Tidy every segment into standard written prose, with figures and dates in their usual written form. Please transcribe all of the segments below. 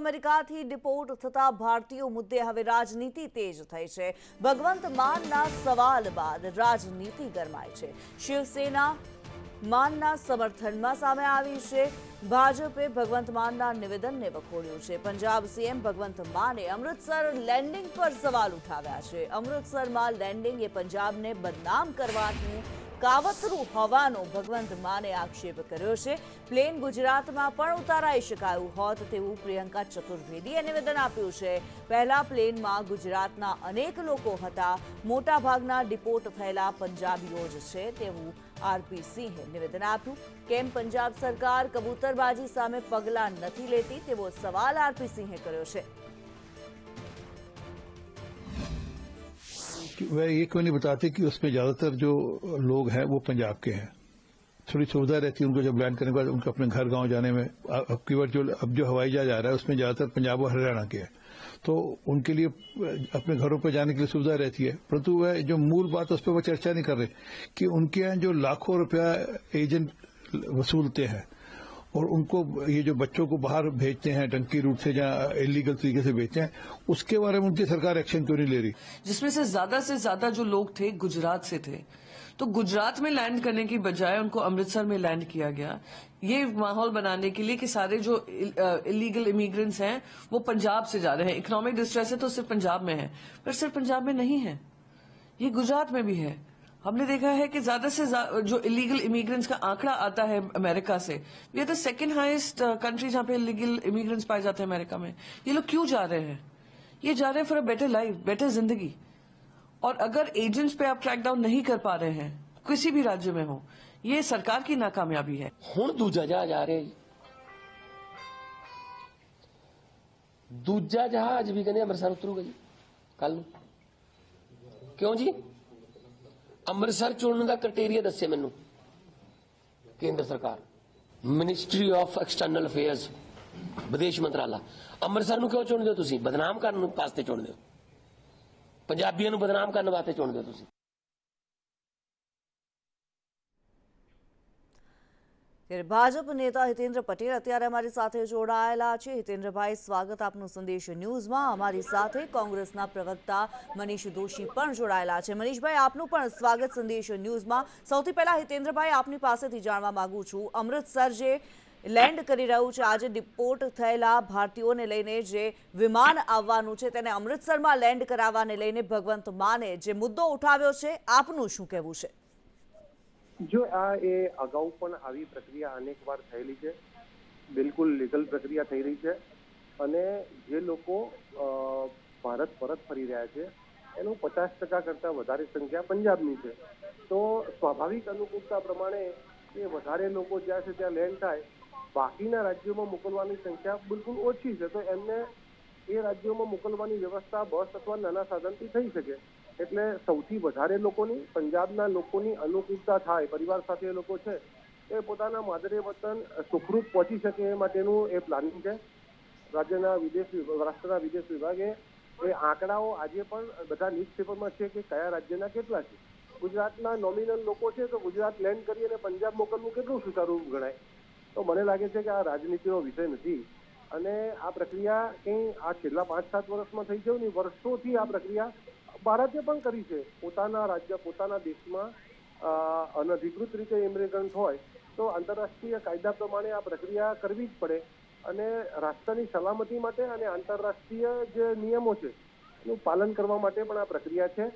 અમેરિકાથી ડિપોર્ટ થતા ભારતીયો મુદ્દે હવે રાજનીતિ તેજ થઈ છે। ભગવંત માનના સવાલ બાદ રાજનીતિ ગરમાઈ છે। શિવસેના માનના સમર્થનમાં સામે આવી છે। ભાજપે ભગવંત માનના નિવેદનને વખોડ્યું છે। પંજાબ સીએમ ભગવંત માને અમૃતસર લેન્ડિંગ પર સવાલ ઉઠાવ્યા છે। અમૃતસરમાં લેન્ડિંગ એ પંજાબને બદનામ કરવાનું કાવતરું હોવાનો ભગવંત માને આક્ષેપ કર્યો છે। પ્લેન ગુજરાતમાં પણ ઉતારાઈ શકાયું હોત તેવું પ્રિયંકા ચતુર્વેદીએ નિવેદન આપ્યું છે। પહેલા પ્લેનમાં ગુજરાતના અનેક લોકો હતા, મોટાભાગના ડિપોર્ટ થયેલા પંજાબીઓ જ છે તેવું આરપી સિંહે નિવેદન આપ્યું। કેમ પંજાબ સરકાર કબૂતરબાજી સામે પગલાં નથી લેતી તેવો સવાલ આરપી સિંહે કર્યો છે। वह ये क्यों नहीं बताते कि उसमें ज्यादातर जो लोग हैं वो पंजाब के हैं। थोड़ी सुविधा रहती है उनको जब लैंड करने के बाद उनको अपने घर गांव जाने में। अब की बार अब जो हवाई जहाज आ रहा है उसमें ज्यादातर पंजाब और हरियाणा के हैं, तो उनके लिए अपने घरों पर जाने के लिए सुविधा रहती है। परंतु वह जो मूल बात उस पर वो चर्चा नहीं कर रहे कि उनके यहाँ जो लाखों रुपया एजेंट वसूलते हैं और उनको ये जो बच्चों को बाहर भेजते हैं टंकी रूट से जहाँ इलीगल तरीके से भेजते हैं, उसके बारे में उनकी सरकार एक्शन क्यों नहीं ले रही? जिसमें से ज्यादा जो लोग थे गुजरात से थे, तो गुजरात में लैंड करने की बजाय उनको अमृतसर में लैंड किया गया, ये माहौल बनाने के लिए कि सारे जो इलीगल इमिग्रेंट्स हैं वो पंजाब से जा रहे हैं। इकोनॉमिक डिस्ट्रेस है तो सिर्फ पंजाब में है, पर सिर्फ पंजाब में नहीं है, ये गुजरात में भी है। हमने देखा है कि ज्यादा से जो इलीगल इमिग्रेंट्स का आंकड़ा आता है अमेरिका से, we are the second highest country जहां पे इलीगल इमिग्रेंट्स पाए जाते हैं अमेरिका में। ये लोग क्यों जा रहे हैं? ये जा रहे हैं for a better life, better जिंदगी। और अगर एजेंट्स पे आप ट्रैक डाउन नहीं कर पा रहे हैं, किसी भी राज्य में हो, ये सरकार की नाकामयाबी है। हुण दूजा जहाज आ रहे, दूजा जहाज भी कहने अमृतसर उतरूगा जी कल। क्यों जी? अमृतसर चुनने का क्राइटेरिया दसे मैनू केंद्र सरकार, मिनिस्ट्री ऑफ एक्सटर्नल अफेयर्स, विदेश मंत्रालय। अमृतसर क्यों चुनते हो तुसीं? बदनाम करने वास्ते चुनते हो, पंजाबियों को बदनाम करने वास्ते चुनते हो तुसीं। ત્યારે ભાજપ નેતા હિતેન્દ્ર પટેલ અત્યારે અમારી સાથે જોડાયેલા છે। હિતેન્દ્રભાઈ, સ્વાગત આપનું સંદેશ ન્યૂઝમાં। અમારી સાથે કોંગ્રેસના પ્રવક્તા મનીષ દોશી પણ જોડાયેલા છે। મનીષભાઈ, આપનું પણ સ્વાગત સંદેશ ન્યૂઝમાં। સૌથી પહેલા હિતેન્દ્રભાઈ, આપની પાસેથી જાણવા માંગુ છું, અમૃતસર જે લેન્ડ કરી રહ્યું છે, આજે ડિપોર્ટ થયેલા ભારતીયોને લઈને જે વિમાન આવવાનું છે તેને અમૃતસરમાં લેન્ડ કરાવવાને લઈને ભગવંત માને જે મુદ્દો ઉઠાવ્યો છે, આપનું શું કહેવું છે? જો આ એ અગાઉ પણ આવી પ્રક્રિયા અનેક વાર થયેલી છે, બિલકુલ લીગલ પ્રક્રિયા થઈ રહી છે, અને જે લોકો ભારત પરત ફરી રહ્યા છે એનું 50% કરતાં વધારે સંખ્યા પંજાબની છે। તો સ્વાભાવિક અનુકૂળતા પ્રમાણે એ વધારે લોકો જ્યાં છે ત્યાં લેન્ડ થાય, બાકીના રાજ્યોમાં મોકલવાની સંખ્યા બિલકુલ ઓછી છે, તો એમને એ રાજ્યોમાં મોકલવાની વ્યવસ્થા બસ અથવા નાના સાધનથી થઈ શકે। એટલે સૌથી વધારે લોકોની, પંજાબના લોકોની અનુકૂળતા થાય, પરિવાર સાથે એ લોકો છે એ પોતાના માદરે વતન સુખરૂપ પહોંચી શકે એ માટેનું એ પ્લાનિંગ છે। રાજ્યના રાષ્ટ્રના વિદેશ વિભાગે એ આંકડાઓ આજે પણ બધા ન્યૂઝપેપરમાં છે કે કયા રાજ્યના કેટલા છે। ગુજરાતના નોમિનલ લોકો છે તો ગુજરાત લેન્ડ કરી અને પંજાબ મોકલવું કેટલું સુચારું ગણાય? તો મને લાગે છે કે આ રાજનીતિનો વિષય નથી, અને આ પ્રક્રિયા કંઈ આ છેલ્લા 5-7 વર્ષમાં થઈ છે નહીં, વર્ષોથી આ પ્રક્રિયા ભારતે પણ કરી છે। પોતાના રાજ્ય, પોતાના દેશમાં અનધિકૃત રીતે ઇમિગ્રન્ટ હોય તો આંતરરાષ્ટ્રીય કાયદા પ્રમાણે આ પ્રક્રિયા કરવી જ પડે, અને રાષ્ટ્રની સલામતી માટે અને આંતરરાષ્ટ્રીય જે નિયમો છે એનું પાલન કરવા માટે પણ આ પ્રક્રિયા છે,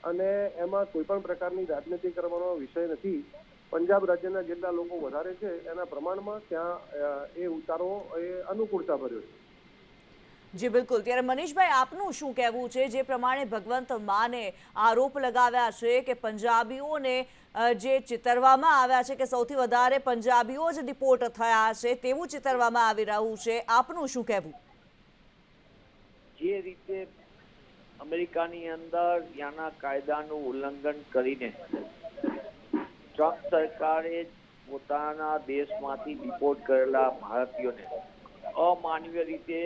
અને એમાં કોઈ પણ પ્રકારની રાજનીતિ કરવાનો વિષય નથી। પંજાબ રાજ્યના જેટલા લોકો વધારે છે એના પ્રમાણમાં ત્યાં એ ઉતારો એ અનુકૂળતા ભર્યો છે। જી બિલકુલ। ત્યારે મનીષભાઈ, આપનું શું કહેવું છે? જે પ્રમાણે ભગવંત માને આરોપ લગાવ્યા છે કે પંજાબીઓને જે ચિતરવામાં આવ્યા છે કે સૌથી વધારે પંજાબીઓ જ ડિપોર્ટ થયા છે તેવું ચિતરવામાં આવી રહ્યું છે, આપનું શું કહેવું? જે રીતે અમેરિકાની અંદર ત્યાંના કાયદાનું ઉલ્લંઘન કરીને ટ્રમ્પ સરકારે પોતાના દેશમાંથી ડિપોર્ટ કરેલા ભારતીયોને અમાનવીય રીતે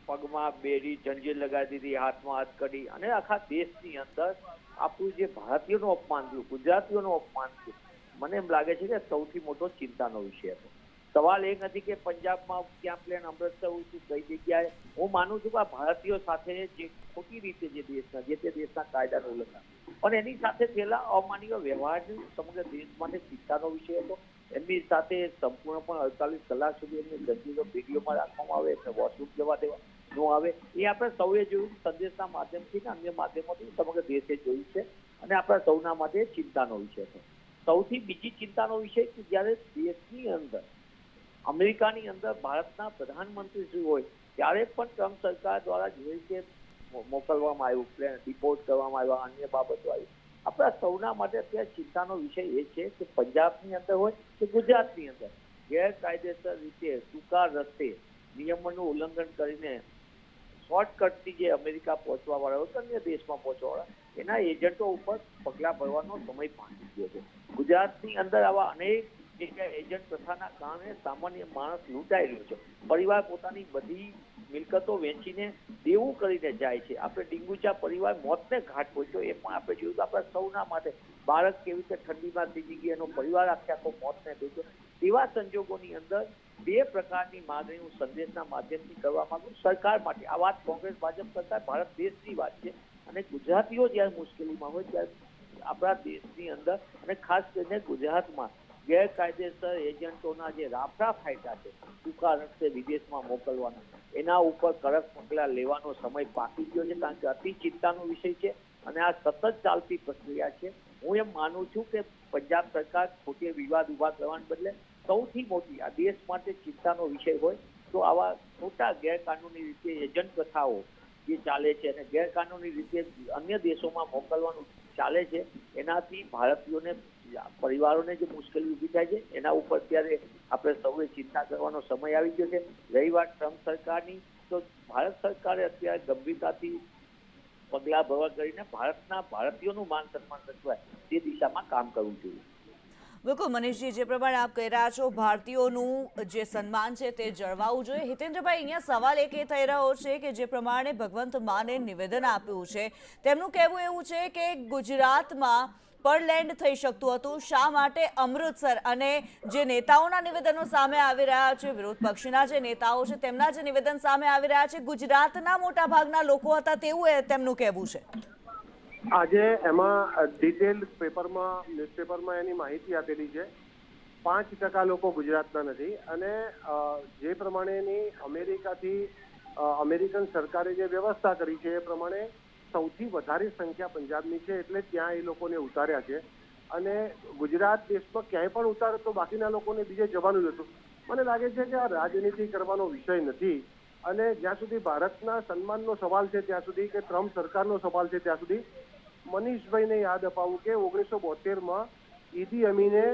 પગમાં બેડી જંજીર લગાવી દીધી, હાથમાં હથકડી, અને આખા દેશની અંદર આપણું જે ભારતીયોનું અપમાન થયું, ગુજરાતીઓનું અપમાન થયું, મને એમ લાગે છે કે સૌથી મોટો ચિંતાનો વિષય હતો। સવાલ એ નથી કે પંજાબમાં ક્યાં પ્લેન અમૃતસર કઈ જગ્યાએ. હું માનું છું કે આ ભારતીયો સાથે જે ખોટી રીતે જે તે દેશના કાયદાનું ઉલ્લંઘન અને એની સાથે થયેલા અમાનવીય વ્યવહાર સમગ્ર દેશ માટે ચિંતાનો વિષય હતો. એમની સાથે સંપૂર્ણપણે 48 કલાક સુધી એમને તસવીરો વિડીયોમાં રાખવામાં આવે, એમને વોશરૂમ જવા દેવા ન આવે. એ આપણે સૌએ જોયું, સંદેશના માધ્યમથી ને અન્ય માધ્યમોથી સમગ્ર દેશે જોયું છે અને આપણા સૌના માટે ચિંતાનો વિષય છે. સૌથી બીજી ચિંતાનો વિષય કે જ્યારે દેશની અંદર અમેરિકાની અંદર ભારતના પ્રધાનમંત્રી શ્રી હોય ત્યારે પણ ટ્રમ્પ સરકાર દ્વારા જે રીતે મોકલવામાં આવ્યું, પ્લેન ડિપોર્ટ કરવામાં આવ્યા, અન્ય બાબતો આવી. આપણા સૌના માટે અત્યારે ચિંતાનો વિષય એ છે કે પંજાબની અંદર હોય કે ગુજરાતની અંદર ગેરકાયદેસર રીતે ટૂંકા રસ્તે નિયમોનું ઉલ્લંઘન કરીને શોર્ટકટથી જે અમેરિકા પહોંચવા વાળા હોય કે અન્ય દેશમાં પહોંચવા વાળા એના એજન્ટો ઉપર પગલાં ભરવાનો સમય પહોંચી ગયો છે. ગુજરાતની અંદર આવા અનેક એજન્ટ પ્રથાના કારણે સામાન્ય માણસ લૂંટાઈ રહ્યો છે. પરિવાર પોતાની બધી મિલકતો વેચીને દેવું કરીને જાય છે. આપણે ડીંગુચા પરિવાર મોતને ઘાટ પહોંચ્યો એ પણ આપણે જોયું. આપણા સૌના માટે બાળક કેવી રીતે ઠંડીમાં થીજી ગઈ, એનો પરિવાર આખો મોતને ભેટ્યો. તેવા સંજોગોની અંદર બે પ્રકારની માગણી હું સંદેશના માધ્યમથી કરવા માંગુ સરકાર માટે. આ વાત કોંગ્રેસ ભાજપ સરકાર ભારત દેશની વાત છે અને ગુજરાતીઓ જ્યારે મુશ્કેલીમાં હોય ત્યારે આપણા દેશની અંદર અને ખાસ કરીને ગુજરાતમાં ગેરકાયદેસર એજન્ટોના જે રાફડા ફાયદા છે ટૂંકા રસ્તે વિદેશમાં મોકલવાના, એના ઉપર કડક પગલાં લેવાનો સમય પાકી ગયો છે. કારણ કે અતિ ચિંતાનો વિષય છે અને આ સતત ચાલતી પ્રક્રિયા છે. હું એમ માનું છું કે પંજાબ સરકાર ખોટી વિવાદ ઉભા કરવાને બદલે સૌથી મોટી આ દેશ માટે ચિંતાનો વિષય હોય તો આવા ખોટા ગેરકાનૂની રીતે એજન્ટ પ્રથાઓ જે ચાલે છે અને ગેરકાનૂની રીતે અન્ય દેશોમાં મોકલવાનું ચાલે છે, એનાથી ભારતીયોને પરિવારોને જે મુશ્કેલી ઊભી થાય છે એના ઉપર ત્યારે આપણે સૌએ ચિંતા કરવાનો સમય આવી ગયો છે. રહી વાત ટ્રમ્પ સરકારની, તો ભારત સરકારે અત્યારે ગંભીરતાથી પગલાં ભરવા કરીને ભારતીયોનું માન સન્માન સચવાય તે દિશામાં કામ કરવું જોઈએ. બિલકુલ મનીષજી, જે પ્રમાણે આપ કહી રહ્યા છો ભારતીયોનું જે સન્માન છે તે જળવાવું જોઈએ. હિતેન્દ્રભાઈ, અહીંયા સવાલ એક એ થઈ રહ્યો છે કે જે પ્રમાણે ભગવંત માને નિવેદન આપ્યું છે તેમનું કહેવું એવું છે કે ગુજરાતમાં પણ લેન્ડ થઈ શકતું હતું, શા માટે અમૃતસર? અને જે નેતાઓના નિવેદનો સામે આવી રહ્યા છે, વિરોધ પક્ષના જે નેતાઓ છે તેમના જે નિવેદન સામે આવી રહ્યા છે, ગુજરાતના મોટા ભાગના લોકો હતા તેવું તેમનું કહેવું છે. આજે એમાં ડિટેલ ન્યૂઝપેપરમાં એની માહિતી આપેલી છે. 5% લોકો ગુજરાતના નથી અને જે પ્રમાણેની અમેરિકન સરકારે જે વ્યવસ્થા કરી છે એ પ્રમાણે સૌથી વધારે સંખ્યા પંજાબની છે, એટલે ત્યાં એ લોકોને ઉતાર્યા છે. અને ગુજરાત દેશમાં ક્યાંય પણ ઉતારે તો બાકીના લોકોને બીજે જવાનું જ હતું. મને લાગે છે કે આ રાજનીતિ કરવાનો વિષય નથી અને જ્યાં સુધી ભારતના સન્માનનો સવાલ છે ત્યાં સુધી કે ટ્રમ્પ સરકારનો સવાલ છે ત્યાં સુધી મનીષભાઈને યાદ અપાવું કે 1972માં ઈદી અમીને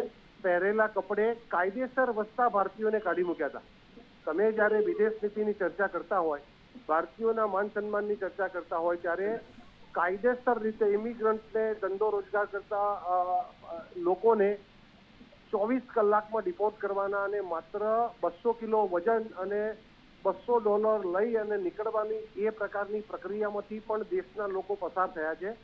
પહેરેલા કપડે કાયદેસર વસતા ભારતીયોને કાઢી મૂક્યા હતા. તમે જ્યારે વિદેશ નીતિની ચર્ચા કરતા હોય, ભારતીયોના માન સન્માનની ચર્ચા કરતા હોય ત્યારે કાયદેસર રીતે ઇમિગ્રન્ટને ધંધો રોજગાર કરતા લોકોને 24 કલાકમાં ડિપોર્ટ કરવાના અને માત્ર 200 કિલો વજન અને $200 લઈ અને નીકળવાની એ પ્રકારની પ્રક્રિયામાંથી પણ દેશના લોકો પસાર થયા છે.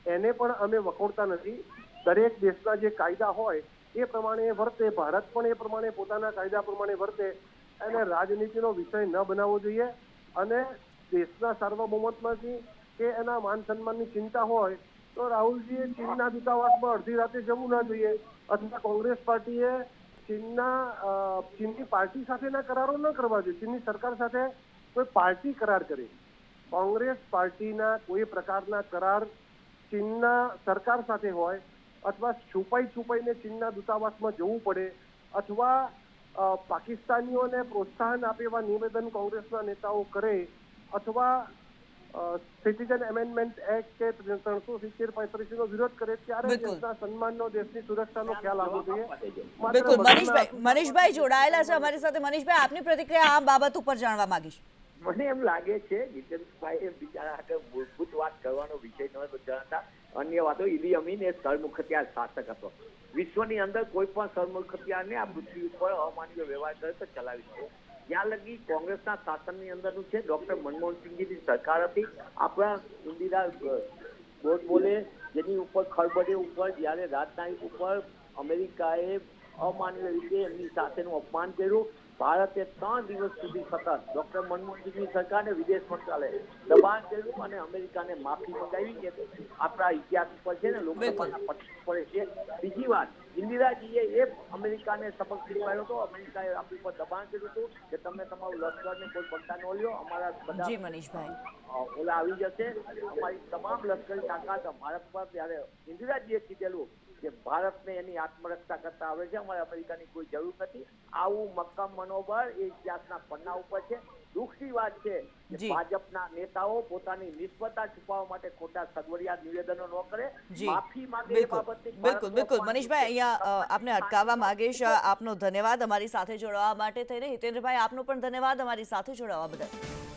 એને પણ અમે વખોડતા નથી. દરેક દેશના જે કાયદા હોય એ પ્રમાણે વર્તે, ભારત પણ એ પ્રમાણે પોતાના કાયદા પ્રમાણે વર્તે. એને રાજનીતિનો વિષય ન બનાવવો જોઈએ અને દેશના સાર્વભૌમત્વમાંથી કે એના માન સન્માનની ચિંતા હોય તો રાહુલજીએ ચીનના દૂતાવાસમાં અડધી રાતે જવું ના જોઈએ અથવા કોંગ્રેસ પાર્ટીએ ચીનની પાર્ટી સાથેના કરારો ન કરવા જોઈએ. ચીનની સરકાર સાથે કોઈ પાર્ટી કરાર કરે. કોંગ્રેસ પાર્ટીના કોઈ પ્રકારના કરાર ચીનના સરકાર સાથે હોય અથવા છુપાઈને ચીનના દૂતાવાસમાં જવું પડે અથવા પાકિસ્તાનીઓને પ્રોત્સાહન આપે એવા નિવેદન કોંગ્રેસના નેતાઓ કરે અથવા સિટીઝન એમેન્ડમેન્ટ એક્ટ કે 370 નો વિરોધ કરે ત્યારે દેશના સન્માનનો, દેશની સુરક્ષાનો ખ્યાલ આવવો જોઈએ. બિલકુલ. મનીષભાઈ જોડાયેલા છે અમારી સાથે. મનીષભાઈ, આપની પ્રતિક્રિયા આ બાબત ઉપર જાણવા માંગીશ. મને એમ લાગે છે જીતેન્દ્રભાઈ બિચારા આગળ મૂળભૂત વાત કરવાનો વિષય ન જણાતા અન્ય વાતો. ઈદી અમીન એ સરમુખત્યાર શાસક હતો. વિશ્વની અંદર કોઈ પણ સરમુખત્યારને આ પૃથ્વી ઉપર અમાનવીય વ્યવહાર કરે તો ચલાવી શકે. જ્યાં લગી કોંગ્રેસના શાસનની અંદરનું છે, ડોક્ટર મનમોહનસિંહજીની સરકાર હતી, આપણા ઇન્દિરા ગોડબોલે જેની ઉપર ખરબડે ઉપર જ્યારે રાજનાયક ઉપર અમેરિકાએ અમાનવીય રીતે એમની સાથેનું અપમાન કર્યું. ભારતે 3 દિવસ સુધી સતત ડોક્ટર મનમોહન સિંહની સરકારને વિદેશ મંત્રાલય દબાણ કર્યું અને અમેરિકાને માફી મંગાવી. કે આપણા ઇતિહાસ ઉપર છે ને લોકસભાના પટ્ટા પડે છે. બીજી વાત, ઇન્દિરાજીએ એ અમેરિકાને સબક શીખવાડ્યો હતો. અમેરિકાએ આપણી પર દબાણ કર્યું હતું કે તમે તમારું લશ્કરને કોઈ પગતા ન લ્યો, અમારા બધા જી મનીષભાઈ, ઓલા આવી જશે. અમારી તમામ લશ્કરી તાકાત ભારત પર ત્યારે ઇન્દિરાજીએ કીધેલું કે ભારતને એની આત્મરક્ષા કરતા આવે છે, અમારે અમેરિકાની કોઈ જરૂર નથી. આવું મક્કમ મનોબળ એ ઇતિહાસના પન્ના ઉપર છે. દુઃખની વાત છે કે ભાજપના નેતાઓ પોતાની નિષ્ફળતા છુપાવવા માટે ખોટા સગવડિયા નિવેદનો ન કરે, માફી માંગે. એ બાબતે બિલકુલ મનીષભાઈ, અહીંયા આપને અટકાવવા માંગીશ. આપનો ધન્યવાદ અમારી સાથે જોડાવા માટે થઈને. હિતેન્દ્રભાઈ, આપનો પણ ધન્યવાદ અમારી સાથે જોડાવા બદલ.